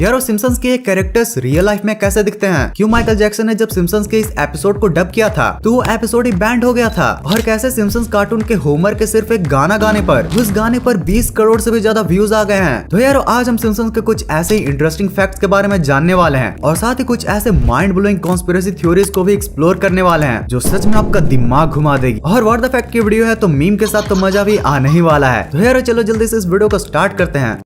यारो सिम्पसन्स के characters real life में कैसे दिखते हैं, क्यों माइकल जैक्सन ने जब सिम्पसन्स के इस एपिसोड को डब किया था तो वो एपिसोड ही बैंड हो गया था, और कैसे सिम्पसन्स कार्टून के होमर के सिर्फ एक गाना गाने पर उस गाने पर 20 करोड़ से भी ज्यादा व्यूज आ गए हैं। तो यारो आज हम सिम्पसन्स के कुछ ऐसे ही इंटरेस्टिंग फैक्ट्स के बारे में जानने वाले हैं और साथ ही कुछ ऐसे माइंड ब्लोइंग कॉन्स्पिरेसी थ्योरीज को भी एक्सप्लोर करने वाले हैं जो सच में आपका दिमाग घुमा देगी। और व्हाट द फैक्ट की वीडियो है तो मीम के साथ तो मजा भी आने ही वाला है। तो यारो चलो जल्दी से इस वीडियो को स्टार्ट करते हैं।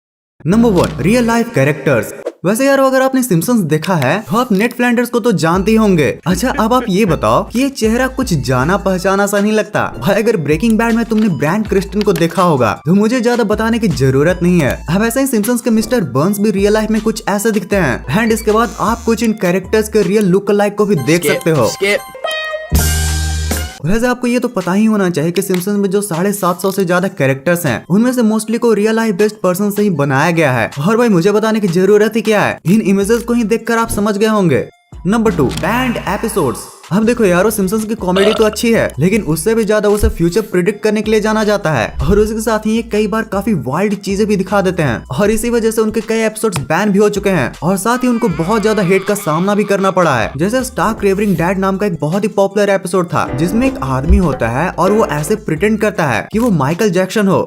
Number 1, real life characters. वैसे यार अगर आपने सिम्पसन्स देखा है तो आप नेड फ्लैंडर्स को तो जानते ही होंगे। अच्छा अब आप ये बताओ कि ये चेहरा कुछ जाना पहचाना सा नहीं लगता? भाई अगर ब्रेकिंग बैड में तुमने ब्रायन क्रिस्टन को देखा होगा तो मुझे ज्यादा बताने की जरूरत नहीं है। अब ऐसे ही सिम्पसन्स के मिस्टर बर्न्स भी रियल लाइफ में कुछ ऐसे दिखते हैं एंड इसके बाद आप कुछ इन कैरेक्टर्स के रियल लुक लाइक को भी देख सकते हो। वैसे आपको ये तो पता ही होना चाहिए कि सिम्पसन्स में जो 750 से ज्यादा कैरेक्टर्स हैं उनमें से मोस्टली को रियल लाइफ बेस्ड पर्सन से ही बनाया गया है। और भाई मुझे बताने की जरूरत ही क्या है, इन इमेजेस को ही देखकर आप समझ गए होंगे। Number 2, band episodes. अब देखो यारो सिम्पसन्स की कॉमेडी तो अच्छी है लेकिन उससे भी ज्यादा उसे फ्यूचर प्रिडिक्ट करने के लिए जाना जाता है और उसके साथ ही ये कई बार काफी वाइल्ड चीजें भी दिखा देते हैं और इसी वजह से उनके कई एपिसोड्स बैन भी हो चुके हैं और साथ ही उनको बहुत ज्यादा हेट का सामना भी करना पड़ा है। जैसे स्टार्क रेवरिंग डैड नाम का एक बहुत ही पॉपुलर एपिसोड था जिसमें एक आदमी होता है और वो ऐसे प्रिटेंड करता है कि वो माइकल जैक्सन हो।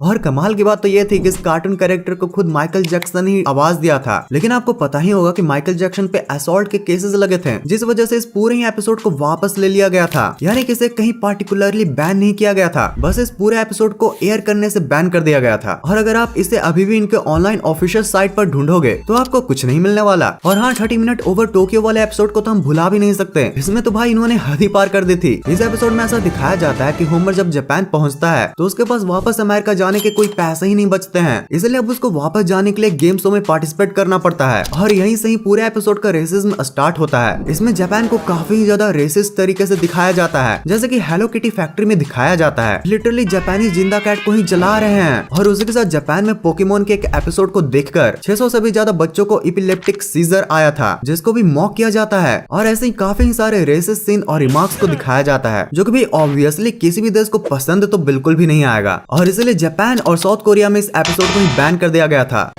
और कमाल की बात तो ये थी कि इस कार्टून कैरेक्टर को खुद माइकल जैक्सन ही आवाज दिया था। लेकिन आपको पता ही होगा कि माइकल जैक्सन पे असॉल्ट के केसेस लगे थे जिस वजह से इस पूरे ही एपिसोड को वापस ले लिया गया था, यानी कि इसे कहीं पार्टिकुलरली बैन नहीं किया गया था, बस इस पूरे एपिसोड को एयर करने से बैन कर दिया गया था। और अगर आप इसे अभी भी इनके ऑनलाइन ऑफिशियल साइट पर ढूंढोगे तो आपको कुछ नहीं मिलने वाला। और हाँ 30 मिनट ओवर टोक्यो वाले एपिसोड को तो हम भुला भी नहीं सकते, इसमें तो भाई इन्होंने हद ही पार कर दी थी। इस एपिसोड में ऐसा दिखाया जाता है कि होमर जब जापान पहुंचता है तो उसके पास वापस अमेरिका जाने के कोई पैसे ही नहीं बचते हैं, इसलिए अब उसको वापस जाने के लिए गेम शो में पार्टिसिपेट करना पड़ता है और यहीं से ही पूरे एपिसोड का रेसिज्म स्टार्ट होता है। इसमें जापान को काफी ज्यादा रेसिस्ट तरीके से दिखाया जाता है, जैसे कि हेलो किटी फैक्ट्री में दिखाया जाता है। लिटरली जापानी जिंदा कैट को ही जला रहे हैं। और उसी के साथ जापान में पोकेमोन के एक एपिसोड को देखकर 600 से भी ज्यादा बच्चों को इपिलेप्टिक सीजर आया था जिसको भी मॉक किया जाता है। और ऐसे ही काफी सारे रेसिस्ट सीन और रिमार्क्स को दिखाया जाता है जो कि भी ऑब्वियसली किसी भी देश को पसंद तो बिल्कुल भी नहीं आएगा और इसलिए जापान और साउथ कोरिया में इस एपिसोड को ही बैन कर दिया गया था।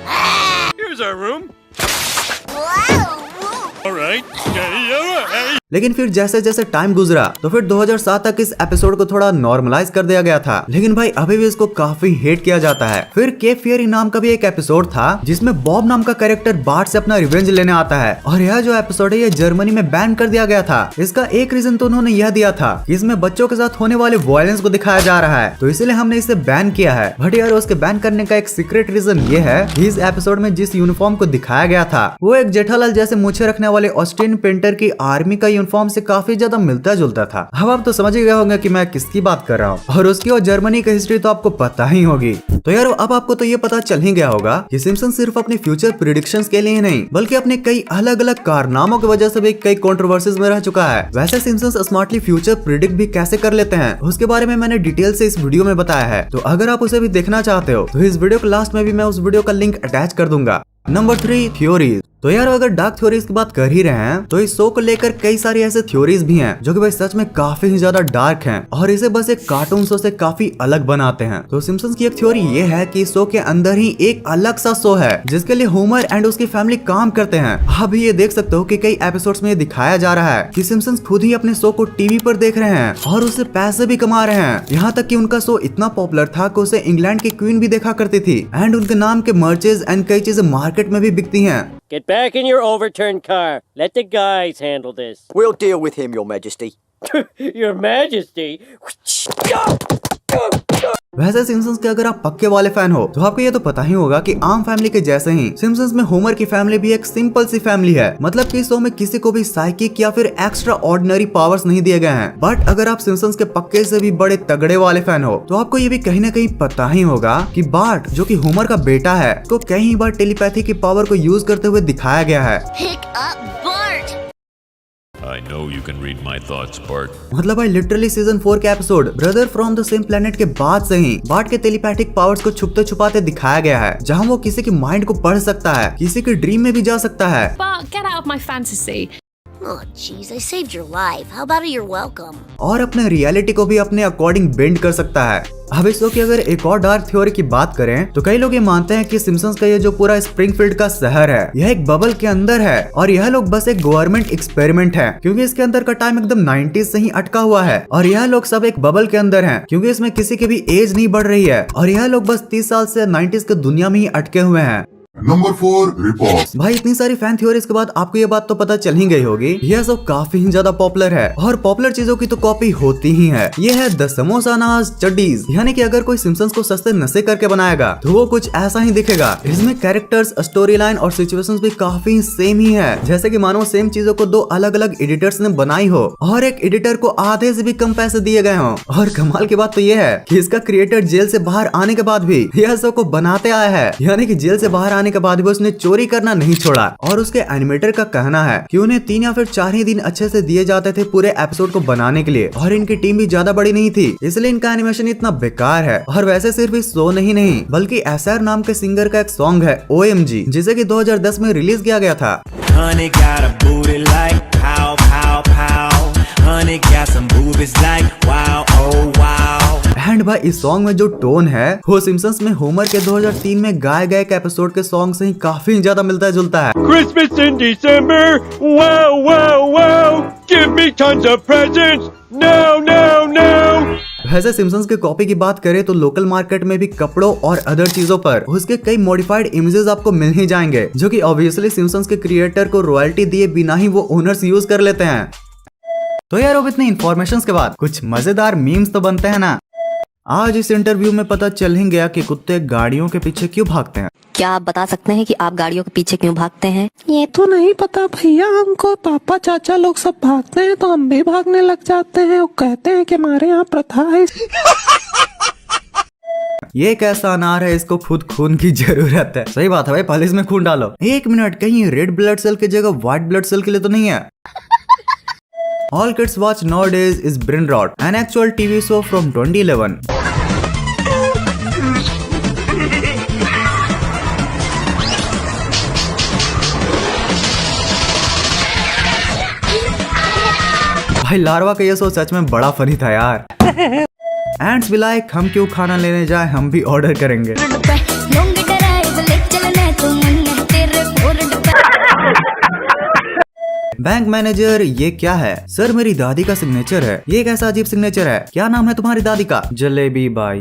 लेकिन फिर जैसे जैसे टाइम गुजरा तो फिर 2007 तक इस एपिसोड को थोड़ा नॉर्मलाइज कर दिया गया था, लेकिन भाई अभी भी इसको काफी हेट किया जाता है। फिर केप फियरी नाम का भी एक एपिसोड था जिसमें बॉब नाम का कैरेक्टर बार्ट से अपना रिवेंज लेने आता है और यह जो एपिसोड है ये जर्मनी में बैन कर दिया गया था। इसका एक रीजन तो उन्होंने यह दिया था कि इसमें बच्चों के साथ होने वाले वायलेंस को दिखाया जा रहा है तो इसलिए हमने इसे बैन किया है। बट यार उसके बैन करने का एक सीक्रेट रीजन ये है कि इस एपिसोड में जिस यूनिफॉर्म को दिखाया गया था वो एक जेठालाल जैसे मूछें रखने वाले ऑस्टिन पेंटर की आर्मी का यूनिफॉर्म से काफी ज्यादा मिलता जुलता था। अब आप तो समझ ही गए होंगे कि मैं किसकी बात कर रहा हूँ और उसकी और जर्मनी की हिस्ट्री तो आपको पता ही होगी। तो यार अब आपको तो ये पता चल ही गया होगा कि सिम्पसन्स सिर्फ अपने फ्यूचर प्रेडिक्शंस के लिए ही नहीं बल्कि अपने कई अलग अलग कारनामों की वजह से भी कई कंट्रोवर्सीज में रह चुका है। वैसे सिम्पसन्स स्मार्टली फ्यूचर प्रिडिक्ट भी कैसे कर लेते हैं उसके बारे में मैंने डिटेल से इस वीडियो में बताया है, तो अगर आप उसे भी देखना चाहते हो तो इस वीडियो के लास्ट में भी मैं उस वीडियो का लिंक अटैच कर दूंगा। Number 3, theories. तो यार अगर डार्क थ्योरीज की बात कर ही रहे हैं तो इस शो को लेकर कई सारी ऐसे थ्योरीज भी हैं जो कि भाई सच में काफी ज्यादा डार्क हैं और इसे बस एक कार्टून शो से काफी अलग बनाते हैं। तो सिम्पसन्स की एक थ्योरी ये है कि इस शो के अंदर ही एक अलग सा शो है जिसके लिए होमर एंड उसकी फैमिली काम करते हैं। आप भी ये देख सकते हो कि कई एपिसोड्स में ये दिखाया जा रहा है कि सिम्पसन्स खुद ही अपने शो को टीवी पर देख रहे हैं और उससे पैसे भी कमा रहे हैं। यहाँ तक कि उनका शो इतना पॉपुलर था कि उसे इंग्लैंड की क्वीन भी देखा करती थी एंड उनके नाम के मर्चेज एंड कई चीजें मार्केट में भी बिकती हैं। Get back in your overturned car. Let the guys handle this. We'll deal with him, Your Majesty. Your Majesty. वैसे सिम्पसन्स के अगर आप पक्के वाले फैन हो तो आपको ये तो पता ही होगा कि आम फैमिली के जैसे ही सिम्पसन्स में होमर की फैमिली भी एक सिंपल सी फैमिली है। मतलब कि इस शो में किसी को भी साइकिक या फिर एक्स्ट्रा ऑर्डिनरी पावर्स नहीं दिए गए हैं। बट अगर आप सिम्पसन्स के पक्के से भी बड़े तगड़े वाले फैन हो तो आपको ये भी कहीं ना कहीं पता ही होगा कि बार्ट जो कि होमर का बेटा है को कई बार टेलीपैथी की पावर को यूज करते हुए दिखाया गया है। I know you can read my thoughts, Bart. मतलब भाई लिटरली सीजन 4 के episode brother from the same planet के बाद से ही बार्ट के टेलीपैथिक पावर्स को छुपते छुपाते दिखाया गया है, जहां वो किसी की माइंड को पढ़ सकता है, किसी के ड्रीम में भी जा सकता है। Bart, get out of my fantasy. Oh, jeez, I saved your life. How about you're welcome? और अपने रियलिटी को भी अपने अकॉर्डिंग बेंड कर सकता है। अब इस शो की अगर एक और डार्क थ्योरी की बात करें तो कई लोग ये मानते हैं कि सिम्पसन्स का ये जो पूरा स्प्रिंगफील्ड का शहर है यह एक बबल के अंदर है और यह लोग बस एक गवर्नमेंट एक्सपेरिमेंट है, क्योंकि इसके अंदर का टाइम एकदम 90s से ही अटका हुआ है और यह लोग सब एक बबल के अंदर हैं, क्योंकि इसमें किसी की भी एज नहीं बढ़ रही है और यह लोग बस 30 साल से 90s के दुनिया में ही अटके हुए हैं। Number 4 report. भाई इतनी सारी फैन थ्योरीज के बाद आपको ये बात तो पता चल ही गई होगी, यह सब काफी ज्यादा पॉपुलर है और पॉपुलर चीजों की तो कॉपी होती ही है। ये है द समोसा नाज चड्डीज, यानी कि अगर कोई सिम्पसन्स को सस्ते नशे करके बनाएगा तो वो कुछ ऐसा ही दिखेगा। इसमें कैरेक्टर्स, स्टोरी लाइन और सिचुएशंस भी काफी सेम ही है, जैसे कि मानो सेम चीजों को दो अलग अलग एडिटर्स ने बनाई हो और एक एडिटर को आधे से भी कम पैसे दिए गए हो। और कमाल की बात तो ये है कि इसका क्रिएटर जेल से बाहर आने के बाद भी यह सब को बनाते आया है, यानी कि जेल से बाहर आने के बाद भी उसने चोरी करना नहीं छोड़ा। और उसके एनिमेटर का कहना है कि उन्हें 3 या फिर 4 ही दिन अच्छे से दिए जाते थे पूरे एपिसोड को बनाने के लिए और इनकी टीम भी ज्यादा बड़ी नहीं थी, इसलिए इनका एनिमेशन इतना बेकार है। और वैसे सिर्फ इस शो नहीं बल्कि एसआर नाम के सिंगर का एक सॉन्ग है OMG, जिसे कि 2010 में रिलीज किया गया था। एंड भाई इस सॉन्ग में जो टोन है वो सिम्पसन्स में होमर के 2003 में गाए गए एपिसोड के सॉन्ग से ही काफी ज्यादा मिलता जुलता है। Christmas in December. Wow, wow, wow. Give me tons of presents. No, no, no. वैसे सिम्पसन्स की कॉपी की बात करें तो लोकल मार्केट में भी कपड़ों और अदर चीजों पर उसके कई मॉडिफाइड इमेजेस आपको मिल ही जाएंगे, जो कि ऑब्वियसली सिम्पसन्स के क्रिएटर को रॉयल्टी दिए बिना ही वो ओनर्स यूज कर लेते हैं। तो यार अब इतनी इन्फॉर्मेशन के बाद कुछ मजेदार मीम्स तो बनते हैं ना। आज इस इंटरव्यू में पता चल ही गया कि कुत्ते गाड़ियों के पीछे क्यों भागते हैं। क्या आप बता सकते हैं कि आप गाड़ियों के पीछे क्यों भागते हैं? ये तो नहीं पता भैया, हमको पापा चाचा लोग सब भागते हैं तो हम भी भागने लग जाते हैं और कहते हैं कि हमारे यहाँ प्रथा है। ये एक ऐसा अनार है, इसको खुद खून की जरूरत है। सही बात है भाई, पहले इसमें खून डालो। एक मिनट, कहीं रेड ब्लड सेल की जगह व्हाइट ब्लड सेल के लिए तो नहीं है? All kids watch nowadays is Brain Rot, an actual TV show from 2011. भाई लार्वा का ये शो सच में बड़ा फनी था यार। एंड्स भी लाइक हम क्यों खाना लेने जाए, हम भी ऑर्डर करेंगे। बैंक मैनेजर, ये क्या है? सर मेरी दादी का सिग्नेचर है। ये कैसा अजीब सिग्नेचर है? क्या नाम है तुम्हारी दादी का? Jalebi by.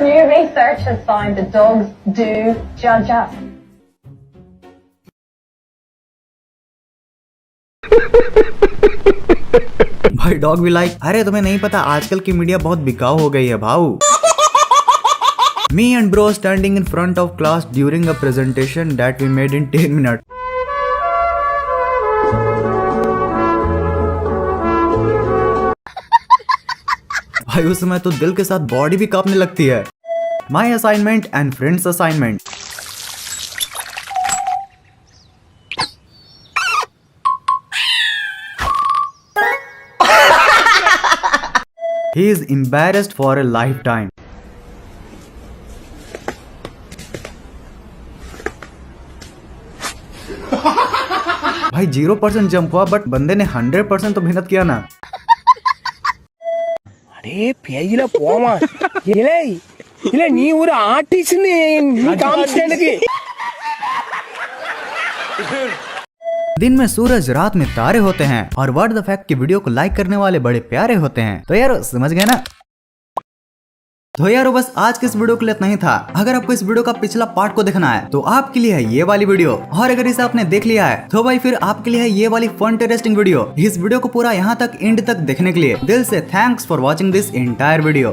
New research has found that dogs do judge up. भाई डॉग भी लाइक, अरे तुम्हें नहीं पता आजकल की मीडिया बहुत बिकाऊ हो गई है भाऊ। Me and bro standing in front of class during a presentation that we made in 10 minutes. भाई उस समय तो दिल के साथ बॉडी भी कांपने लगती है। My assignment and friends assignment. He is embarrassed for a lifetime. भाई 0% जंप हुआ बट बंदे ने 100% तो मेहनत किया ना। अरे पेजिला पोमा इले नी ஒரு ஆர்டிஸ்ட் நீ காமிச்சேனக்கு। दिन में सूरज, रात में तारे होते हैं और व्हाट द फैक्ट की वीडियो को लाइक करने वाले बड़े प्यारे होते हैं। तो यार समझ गए ना? तो यार बस आज के इस वीडियो के लिए इतना ही था। अगर आपको इस वीडियो का पिछला पार्ट को देखना है तो आपके लिए है ये वाली वीडियो, और अगर इसे आपने देख लिया है तो भाई फिर आपके लिए है ये वाली फन इंटरेस्टिंग वीडियो। इस वीडियो को पूरा यहाँ तक एंड तक देखने के लिए दिल से thanks for watching this entire video.